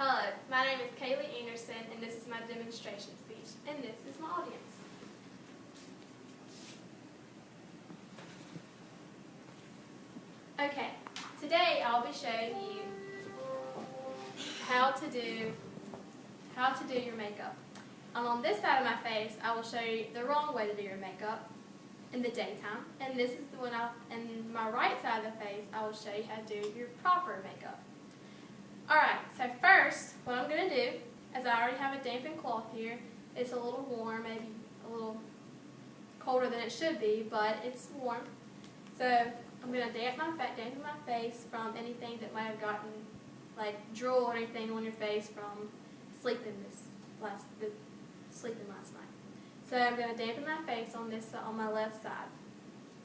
Hello, my name is Kaylee Anderson, and this is my demonstration speech, and this is my audience. Okay, today I'll be showing you how to do your makeup. And on this side of my face, I will show you the wrong way to do your makeup in the daytime, and this is the one and my right side of the face, I will show you how to do your proper makeup. Alright, so first, what I'm going to do, is I already have a dampened cloth here. It's a little warm, maybe a little colder than it should be, but it's warm. So I'm going to dampen my face from anything that might have gotten, like drool or anything on your face from sleeping last night. So I'm going to dampen my face on my left side.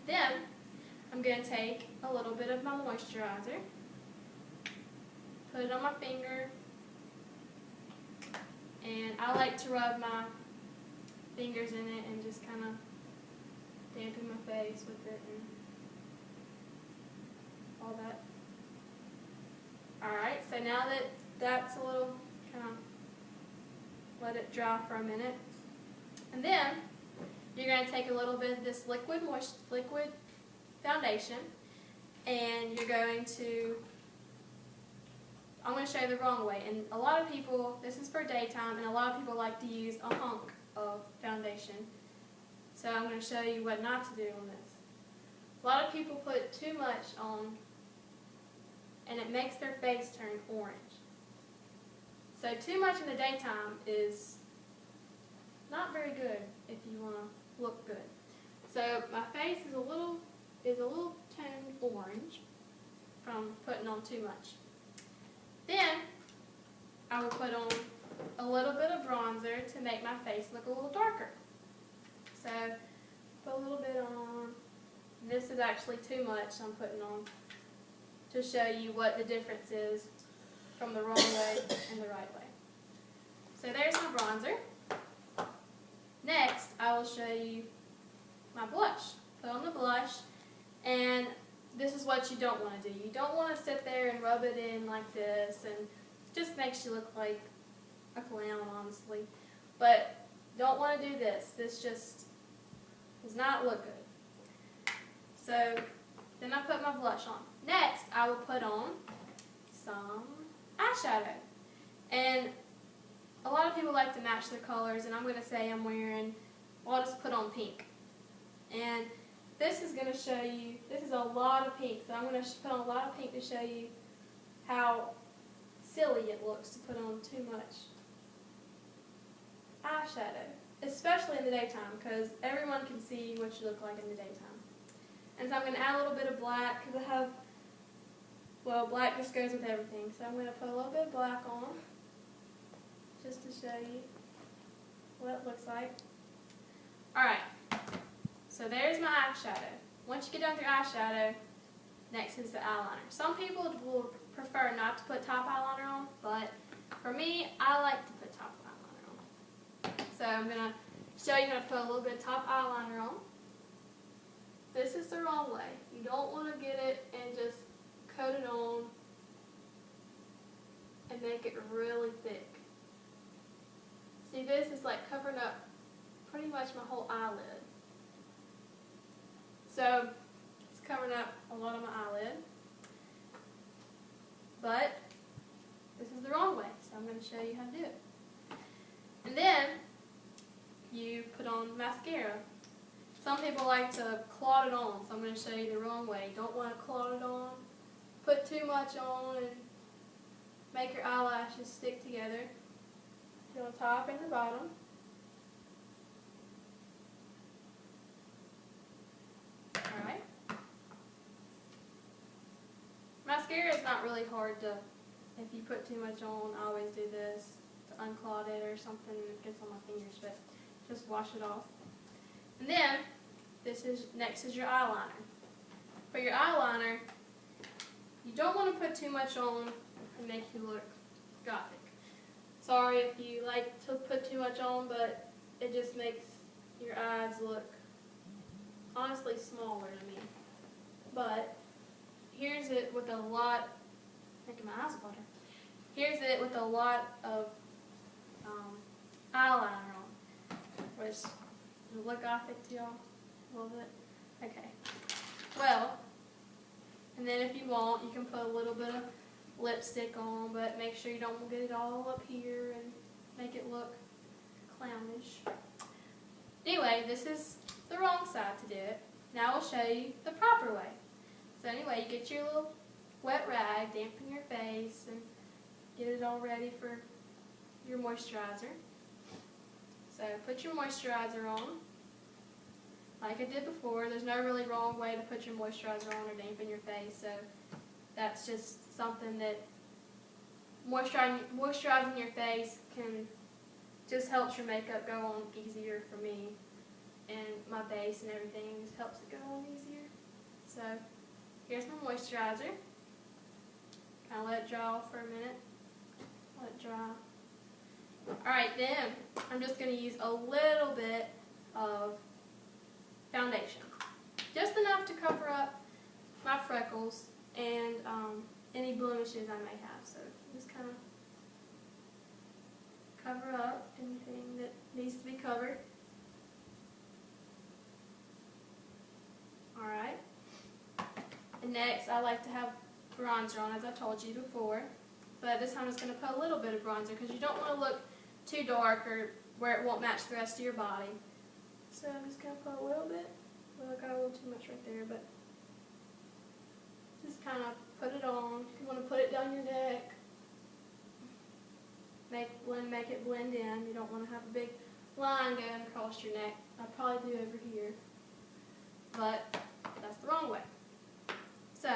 Then I'm going to take a little bit of my moisturizer, put it on my finger, and I like to rub my fingers in it and just kind of dampen my face with it and all that. Alright, so now that that's a little, kind of let it dry for a minute. And then you're going to take a little bit of this liquid foundation, and you're going to, I'm going to show you the wrong way. And a lot of people, this is for daytime, and a lot of people like to use a hunk of foundation. So I'm going to show you what not to do on this. A lot of people put too much on, and it makes their face turn orange. So too much in the daytime is not very good if you want to look good. So my face is a little toned orange from putting on too much. Then I will put on a little bit of bronzer to make my face look a little darker. So put a little bit on. This is actually too much I'm putting on to show you what the difference is from the wrong way and the right way. So there's my bronzer. Next, I will show you my blush. Put on the blush, and this is what you don't want to do. You don't want to sit there and rub it in like this, and it just makes you look like a clown, honestly. But don't want to do this. This just does not look good. So then I put my blush on. Next, I will put on some eyeshadow. And a lot of people like to match their colors, and I'm going to say I'll just put on pink. And this is going to show you, this is a lot of pink, so I'm going to put on a lot of pink to show you how silly it looks to put on too much eyeshadow, especially in the daytime, because everyone can see what you look like in the daytime. And so I'm going to add a little bit of black, because black just goes with everything. So I'm going to put a little bit of black on, just to show you what it looks like. Alright, so there's my eyeshadow. Once you get done with your eyeshadow, next is the eyeliner. Some people will prefer not to put top eyeliner on, but for me, I like to put top eyeliner on. So I'm going to show you how to put a little bit of top eyeliner on. This is the wrong way. You don't want to get it and just coat it on and make it really thick. See, this is like covering up pretty much my whole eyelid. So it's covering up a lot of my eyelid. But this is the wrong way, so I'm going to show you how to do it. And then you put on mascara. Some people like to clot it on, so I'm going to show you the wrong way. You don't want to clot it on. Put too much on and make your eyelashes stick together. To the top and the bottom. Alright. Mascara is not really hard to, if you put too much on, I always do this to unclot it or something and it gets on my fingers, but just wash it off. And then, next is your eyeliner. For your eyeliner, you don't want to put too much on and make you look gothic. Sorry if you like to put too much on, but it just makes your eyes look honestly smaller to me. But here's it with a lot, making my eyes water. here's it with a lot of eyeliner on, which does it look gothic to y'all? A little bit? Okay. Well, and then if you want, you can put a little bit of lipstick on, but make sure you don't get it all up here and make it look clownish. Anyway, this is the wrong side to do it. Now I'll show you the proper way. So anyway, you get your little wet rag, dampen your face, and get it all ready for your moisturizer. So put your moisturizer on. Like I did before, there's no really wrong way to put your moisturizer on or dampen your face, so that's just something that moisturizing your face can just helps your makeup go on easier for me, and my base and everything just helps it go on easier. So here's my moisturizer. Kind of let it dry off for a minute. Let it dry. Alright, then I'm just going to use a little bit of foundation. Just enough to cover up my freckles and any blemishes I may have. So just kind of cover up anything that needs to be covered. Alright. And next I like to have bronzer on, as I told you before. But this time I'm just going to put a little bit of bronzer because you don't want to look too dark or where it won't match the rest of your body. So I'm just going to put a little bit. Well, I got a little too much right there, but just kind of put it on. You want to put it down your neck. Make it blend in. You don't want to have a big line going across your neck. I probably do over here, but that's the wrong way. So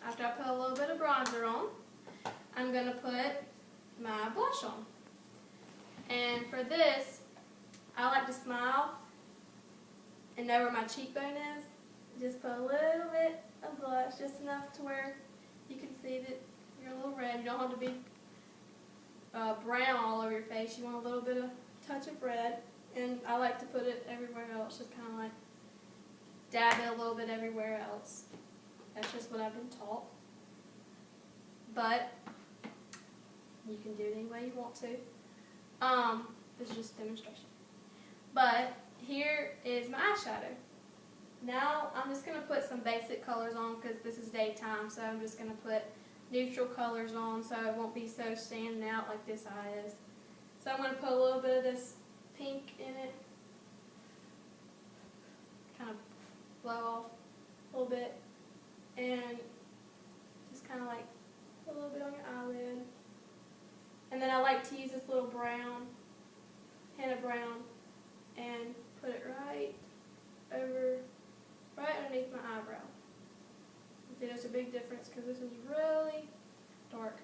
after I put a little bit of bronzer on, I'm going to put my blush on. And for this, I like to smile and know where my cheekbone is. Just put a little bit of blush, just enough to where you can see that you're a little red. You don't have to be brown all over your face. You want a little bit of touch of red. And I like to put it everywhere else, just kind of like dab it a little bit everywhere else. That's just what I've been taught. But you can do it any way you want to. This is just a demonstration. But here is my eyeshadow. Now I'm just going to put some basic colors on because this is daytime, so I'm just going to put neutral colors on so it won't be so standing out like this eye is. So I'm going to put a little bit of this pink in it. Kind of blow off a little bit. And just kind of like put a little bit on your eyelid. And then I like to use this little brown, henna brown, and put it right underneath my eyebrow. See, there's a big difference because this is really dark.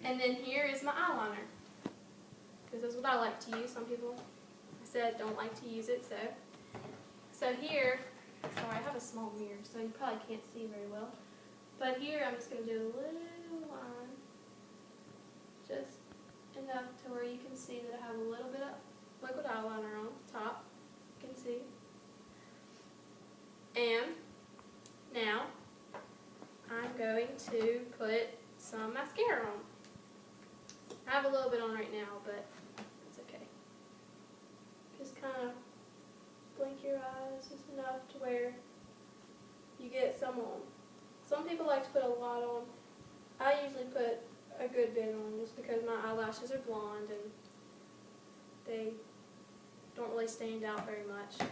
And then here is my eyeliner, because this is what I like to use. Some people, I said, don't like to use it, so here, sorry, I have a small mirror, so you probably can't see very well. But here, I'm just going to do a little line, just enough to where you can see that I have a little bit of liquid eyeliner on top. You can see. And now, I'm going to put some mascara on. I have a little bit on right now, but it's okay. Just kind of blink your eyes just enough to where you get some on. Some people like to put a lot on. I usually put a good bit on just because my eyelashes are blonde and they don't really stand out very much.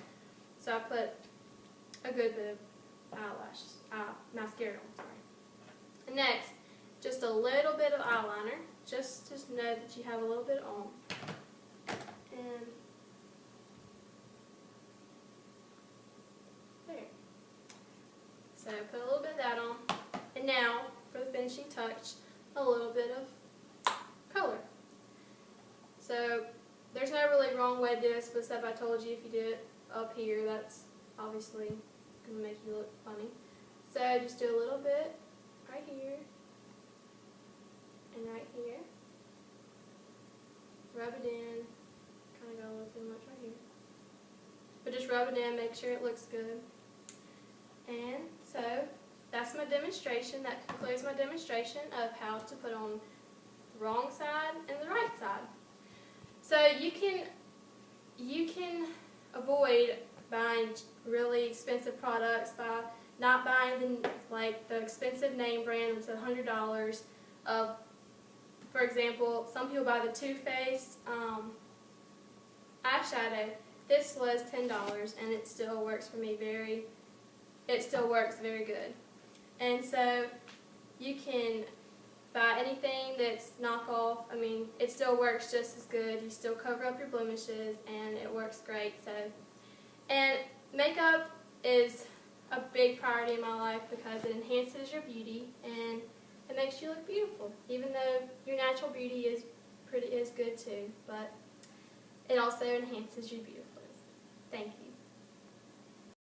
So I put a good bit of mascara on, sorry. And next, just a little bit of eyeliner. Just know that you have a little bit on. And there. So put a little bit of that on. And now, for the finishing touch, a little bit of color. So there's no really wrong way to do this, except I told you if you do it up here, that's obviously going to make you look funny. So just do a little bit right here. And right here. Rub it in. Kind of got a little too much right here. But just rub it in, make sure it looks good. And so that's my demonstration. That concludes my demonstration of how to put on the wrong side and the right side. So you can avoid buying really expensive products by not buying the expensive name brand that's $100. For example, some people buy the Too Faced eyeshadow. This was $10 and it still works for me very good. And so you can buy anything that's knockoff. I mean, it still works just as good. You still cover up your blemishes and it works great. And makeup is a big priority in my life because it enhances your beauty and it makes you look beautiful. Even though your natural beauty is good too, but it also enhances your beautifulness. Thank you.